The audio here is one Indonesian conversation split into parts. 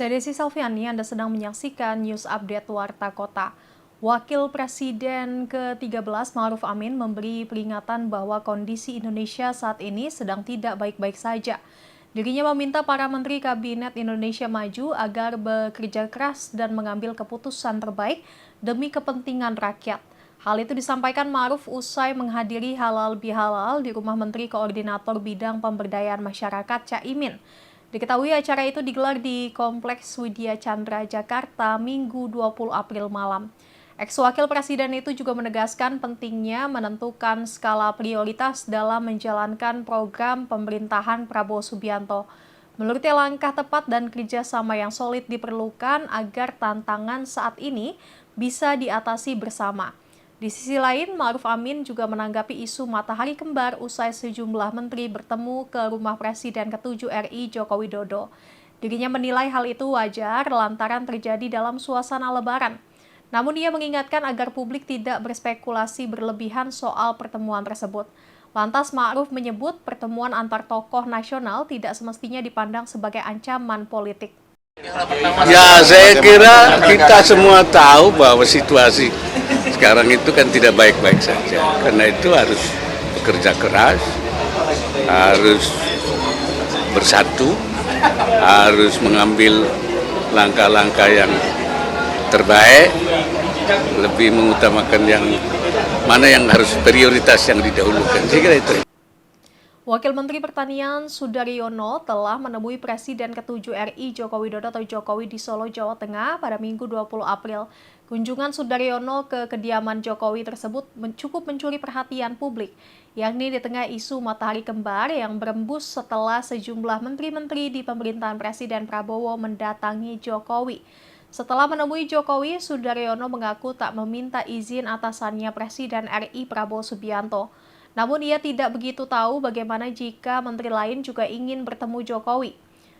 Saya Desi Salviani, Anda sedang menyaksikan News Update Warta Kota. Wakil Presiden ke-13 Ma'ruf Amin memberi peringatan bahwa kondisi Indonesia saat ini sedang tidak baik-baik saja. Dirinya meminta para Menteri Kabinet Indonesia Maju agar bekerja keras dan mengambil keputusan terbaik demi kepentingan rakyat. Hal itu disampaikan Ma'ruf usai menghadiri halal bihalal di Rumah Menteri Koordinator Bidang Pemberdayaan Masyarakat Caimin. Diketahui acara itu digelar di Kompleks Widya Chandra, Jakarta, Minggu 20 April malam. Ex-wakil presiden itu juga menegaskan pentingnya menentukan skala prioritas dalam menjalankan program pemerintahan Prabowo Subianto. Menurutnya langkah tepat dan kerjasama yang solid diperlukan agar tantangan saat ini bisa diatasi bersama. Di sisi lain, Ma'ruf Amin juga menanggapi isu matahari kembar usai sejumlah menteri bertemu ke rumah Presiden ke-7 RI Joko Widodo. Dirinya menilai hal itu wajar lantaran terjadi dalam suasana lebaran. Namun ia mengingatkan agar publik tidak berspekulasi berlebihan soal pertemuan tersebut. Lantas Ma'ruf menyebut pertemuan antar tokoh nasional tidak semestinya dipandang sebagai ancaman politik. Ya, saya kira kita semua tahu bahwa situasi sekarang itu kan tidak baik-baik saja. Karena itu harus bekerja keras, harus bersatu, harus mengambil langkah-langkah yang terbaik, lebih mengutamakan yang mana yang harus prioritas yang didahulukan. Saya kira itu. Wakil Menteri Pertanian Sudaryono telah menemui Presiden ke-7 RI Joko Widodo atau Jokowi di Solo, Jawa Tengah pada Minggu 20 April. Kunjungan Sudaryono ke kediaman Jokowi tersebut cukup mencuri perhatian publik, yakni di tengah isu matahari kembar yang berembus setelah sejumlah menteri-menteri di pemerintahan Presiden Prabowo mendatangi Jokowi. Setelah menemui Jokowi, Sudaryono mengaku tak meminta izin atasannya Presiden RI Prabowo Subianto. Namun ia tidak begitu tahu bagaimana jika menteri lain juga ingin bertemu Jokowi.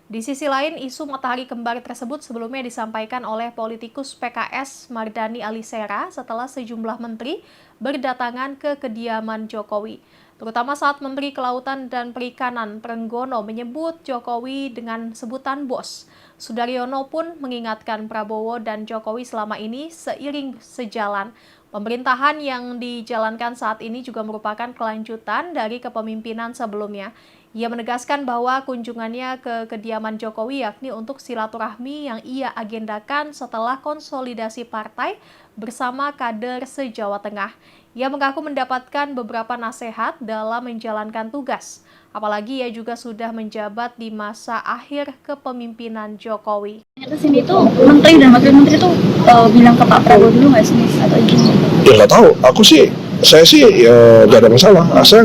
Di sisi lain, isu matahari kembar tersebut sebelumnya disampaikan oleh politikus PKS Mardhani Alisera setelah sejumlah menteri berdatangan ke kediaman Jokowi. Terutama saat Menteri Kelautan dan Perikanan Trenggono menyebut Jokowi dengan sebutan bos. Sudaryono pun mengingatkan Prabowo dan Jokowi selama ini seiring sejalan. Pemerintahan yang dijalankan saat ini juga merupakan kelanjutan dari kepemimpinan sebelumnya. Ia menegaskan bahwa kunjungannya ke kediaman Jokowi yakni untuk silaturahmi yang ia agendakan setelah konsolidasi partai bersama kader se-Jawa Tengah. Ia mengaku mendapatkan beberapa nasihat dalam menjalankan tugas. Apalagi ia juga sudah menjabat di masa akhir kepemimpinan Jokowi. Ternyata sini tuh menteri dan wakil menteri tuh bilang ke Pak Prabowo dulu nggak sih atau gimana? Ya nggak tahu. Saya sih nggak ada masalah. Saya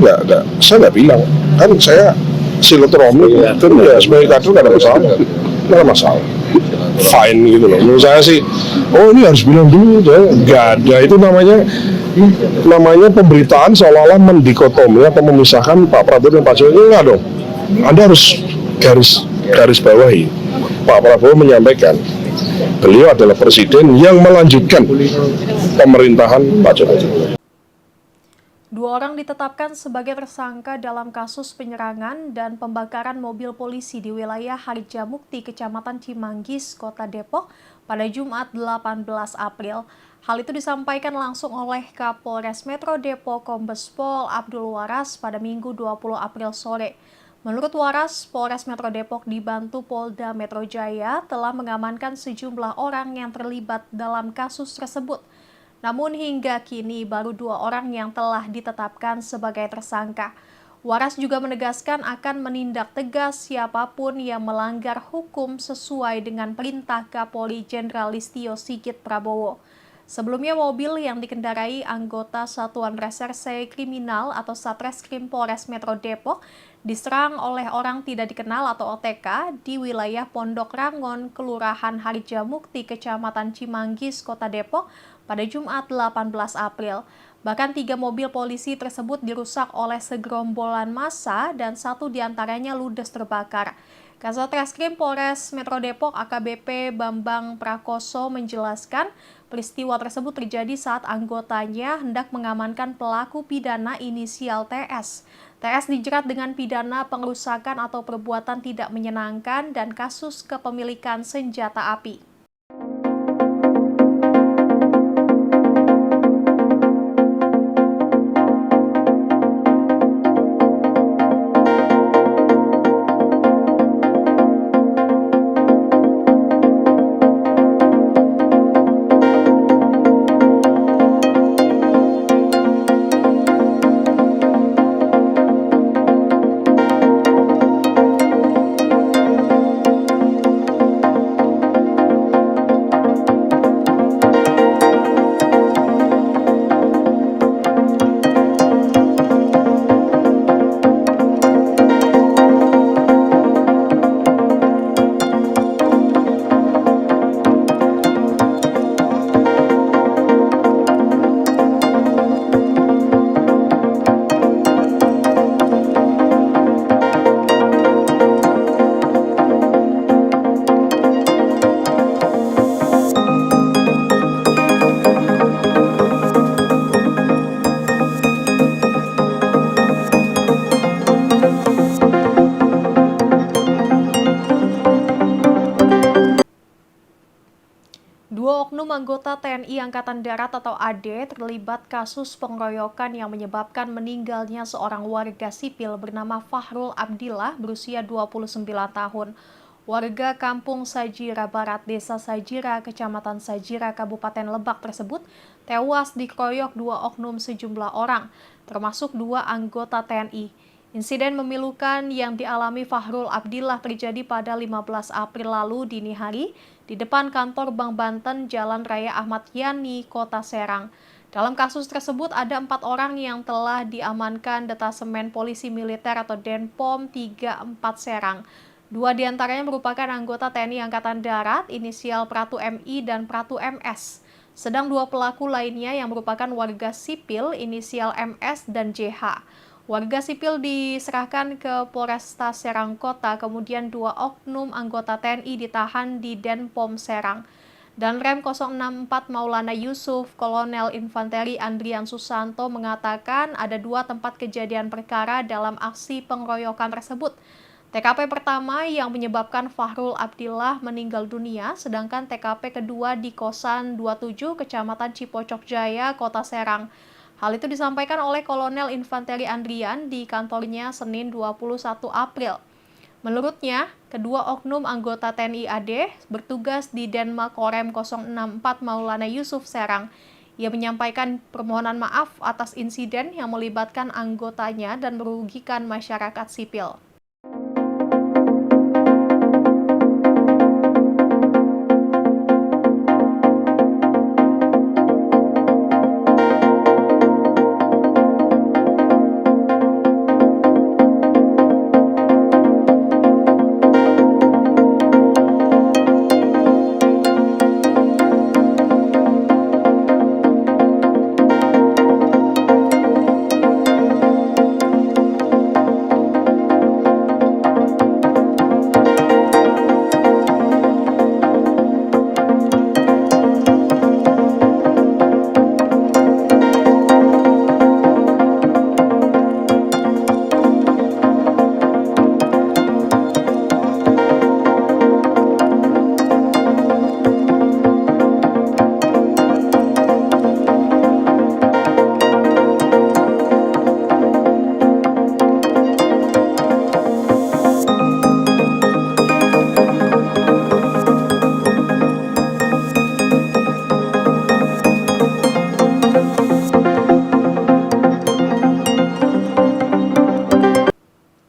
nggak bilang. Kan saya silaturahmi itu ya sebagai kader nggak ada masalah. Fine gitu loh. Menurut saya sih, oh ini harus bilang dulu, nggak ada. Itu namanya pemberitaan seolah-olah mendikotomi atau memisahkan Pak Prabowo dan Pak Jokowi. Enggak dong. Anda harus garis bawahi. Pak Prabowo menyampaikan beliau adalah presiden yang melanjutkan pemerintahan Pak Jokowi. 2 orang ditetapkan sebagai tersangka dalam kasus penyerangan dan pembakaran mobil polisi di wilayah Harjamukti, Kecamatan Cimanggis, Kota Depok pada Jumat 18 April. Hal itu disampaikan langsung oleh Kapolres Metro Depok Kombes Pol Abdul Waras pada Minggu 20 April sore. Menurut Waras, Polres Metro Depok dibantu Polda Metro Jaya telah mengamankan sejumlah orang yang terlibat dalam kasus tersebut. Namun hingga kini baru 2 orang yang telah ditetapkan sebagai tersangka. Waras juga menegaskan akan menindak tegas siapapun yang melanggar hukum sesuai dengan perintah Kapolri Jenderal Listio Sigit Prabowo. Sebelumnya mobil yang dikendarai anggota Satuan Reserse Kriminal atau Satreskrim Polres Metro Depok diserang oleh orang tidak dikenal atau OTK di wilayah Pondok Rangon, Kelurahan Harjamukti, Kecamatan Cimanggis, Kota Depok pada Jumat 18 April. Bahkan 3 mobil polisi tersebut dirusak oleh segerombolan massa dan 1 diantaranya ludes terbakar. Kasat Reskrim Polres Metro Depok AKBP Bambang Prakoso menjelaskan peristiwa tersebut terjadi saat anggotanya hendak mengamankan pelaku pidana inisial TS. TS dijerat dengan pidana pengerusakan atau perbuatan tidak menyenangkan dan kasus kepemilikan senjata api. Dua oknum anggota TNI Angkatan Darat atau AD terlibat kasus pengeroyokan yang menyebabkan meninggalnya seorang warga sipil bernama Fahrul Abdillah berusia 29 tahun. Warga Kampung Sajira Barat, Desa Sajira, Kecamatan Sajira, Kabupaten Lebak tersebut tewas dikeroyok dua oknum sejumlah orang, termasuk dua anggota TNI. Insiden memilukan yang dialami Fahrul Abdillah terjadi pada 15 April lalu dini hari di depan kantor Bank Banten Jalan Raya Ahmad Yani, Kota Serang. Dalam kasus tersebut ada 4 orang yang telah diamankan Detasemen Polisi Militer atau Denpom 34 Serang. 2 diantaranya merupakan anggota TNI Angkatan Darat, inisial Pratu MI dan Pratu MS. Sedang 2 pelaku lainnya yang merupakan warga sipil, inisial MS dan JH. Warga sipil diserahkan ke Polresta Serang Kota, kemudian 2 oknum anggota TNI ditahan di Denpom Serang. Dan Rem 064 Maulana Yusuf, Kolonel Infanteri Andrian Susanto mengatakan ada 2 tempat kejadian perkara dalam aksi pengeroyokan tersebut. TKP pertama yang menyebabkan Fahrul Abdillah meninggal dunia, sedangkan TKP kedua di Kosan 27 Kecamatan Cipocok Jaya, Kota Serang. Hal itu disampaikan oleh Kolonel Infanteri Andrian di kantornya Senin 21 April. Menurutnya, kedua oknum anggota TNI AD bertugas di Denmakorem 064 Maulana Yusuf Serang. Ia menyampaikan permohonan maaf atas insiden yang melibatkan anggotanya dan merugikan masyarakat sipil.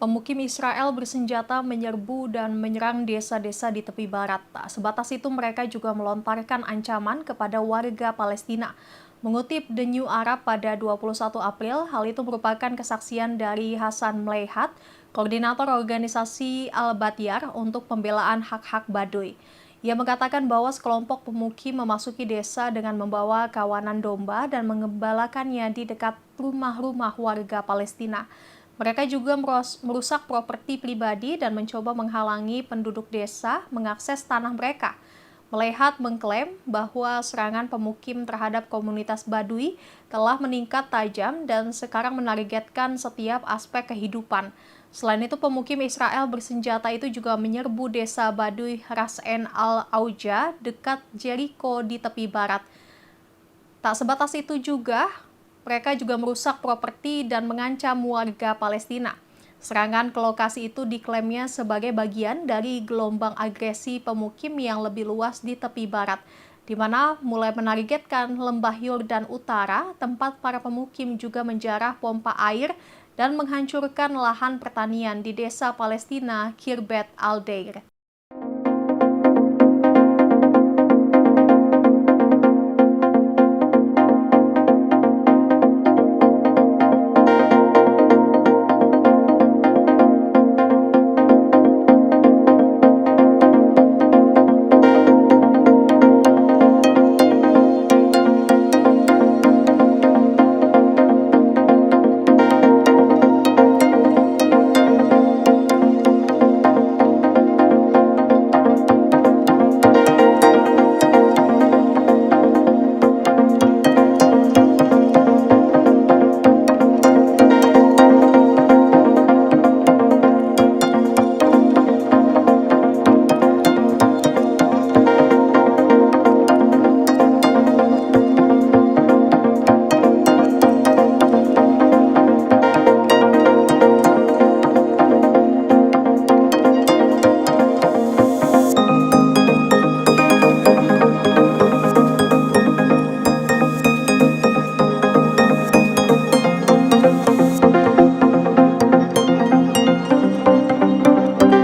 Pemukim Israel bersenjata menyerbu dan menyerang desa-desa di tepi barat. Tak sebatas itu, mereka juga melontarkan ancaman kepada warga Palestina. Mengutip The New Arab pada 21 April, hal itu merupakan kesaksian dari Hasan Mleihat, koordinator organisasi Al-Batyar untuk pembelaan hak-hak Baduy. Ia mengatakan bahwa sekelompok pemukim memasuki desa dengan membawa kawanan domba dan mengembalakannya di dekat rumah-rumah warga Palestina. Mereka juga merusak properti pribadi dan mencoba menghalangi penduduk desa mengakses tanah mereka. Melehat mengklaim bahwa serangan pemukim terhadap komunitas Baduy telah meningkat tajam dan sekarang menargetkan setiap aspek kehidupan. Selain itu, pemukim Israel bersenjata itu juga menyerbu desa Baduy Ras En Al-Auja dekat Jericho di tepi barat. Tak sebatas itu juga, mereka juga merusak properti dan mengancam warga Palestina. Serangan ke lokasi itu diklaimnya sebagai bagian dari gelombang agresi pemukim yang lebih luas di tepi barat, di mana mulai menargetkan lembah Yordan Utara, tempat para pemukim juga menjarah pompa air dan menghancurkan lahan pertanian di desa Palestina Kirbet Al-Deir.